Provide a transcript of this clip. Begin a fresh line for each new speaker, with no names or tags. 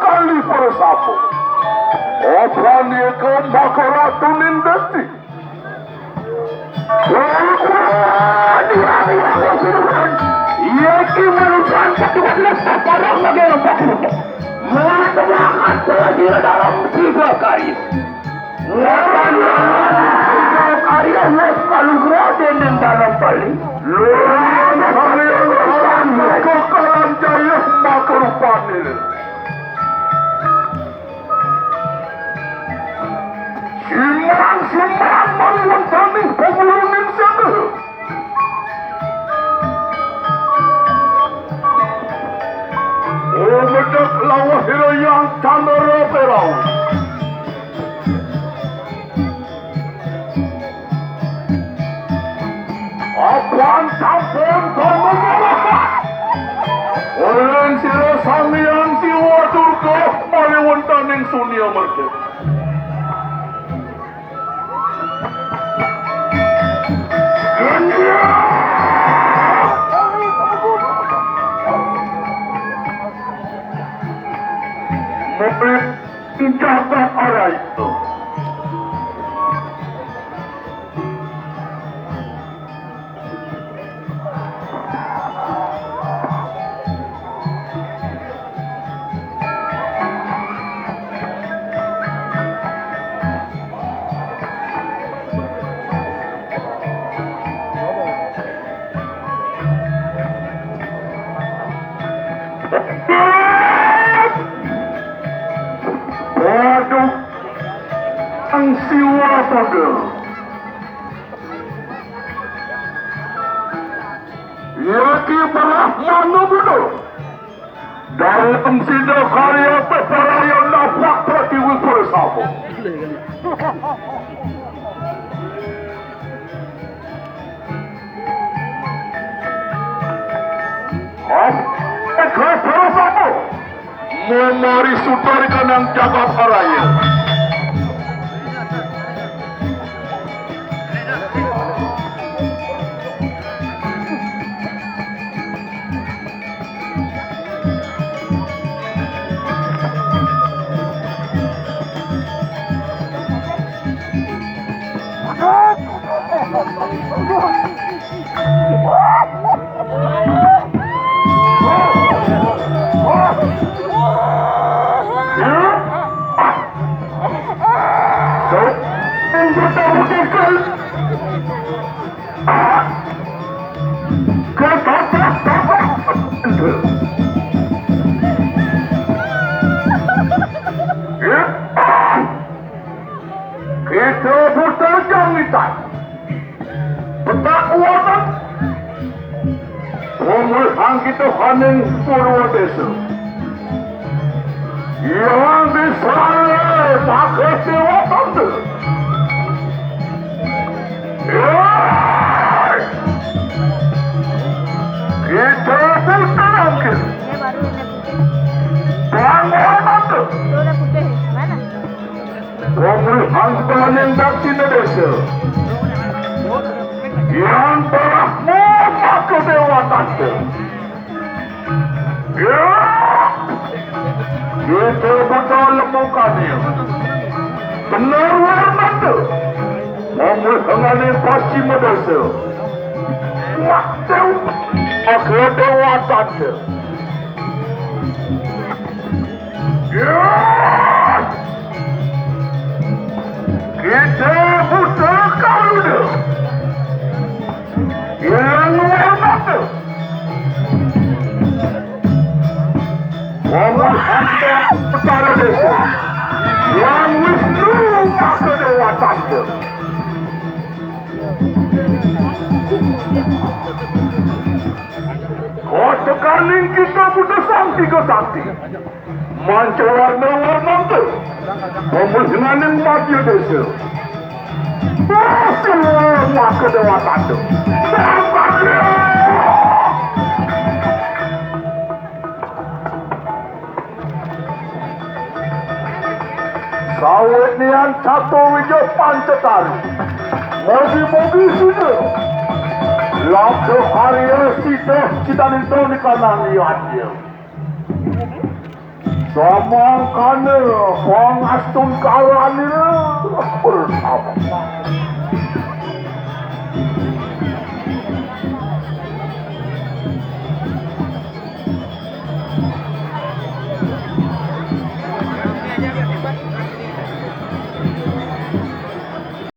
kali bersama. Apa ni ke Makaratu Nindesti? Ia kimanusiaan ketuanya sekarang bagaimana? Mengatakan telah dalam 3 kali. Tiga kali Allah kalau berada di dalam balik. Luar kalian kekalan jaya Makarupan ini. Simang mengwantani pemulunin sana. Omedak lawa hirayang candara perau. Apaan sampun pemulunan. Olen sira samian siwa durga maliwantaning sunia merke. Mobil menjaga arah itu. Waduh, ang siwa pada. Yaki belah mana betul? Dari pensida karya peparaya nafak pratiwi bersama. Ikhlas bersama. Memari sutari kanang jagat haraya. Kita bertajam nitan. Petakuatan. Pemulhan kita haning Purwadesa. Yang disana pakai sewatan tu. Kita bertajam. Pemulhan tu. Pemulhan paling daksina desa. Yang telah memak kedewatan tu. Kita betul lemukannya. Benar warna tu. Pemulhan yang pasti medasa. Waktu kedewatan tu. Kita butuh kau tu. Yang warna tu. Pemulhan petara desa. Yang Wisnu kedewatan tu. Kau sekarang kita butuh santi ke santi. Manca warna-warna tu. Pemulhan yang mati desa. Semua kedewatan tu. Sampai sawit nian satu wijau pancetari. Mogi-mogi sudah. Laksa hari sita kita nito ni kanang lihat dia. Samangkane pangastun kalane bersama.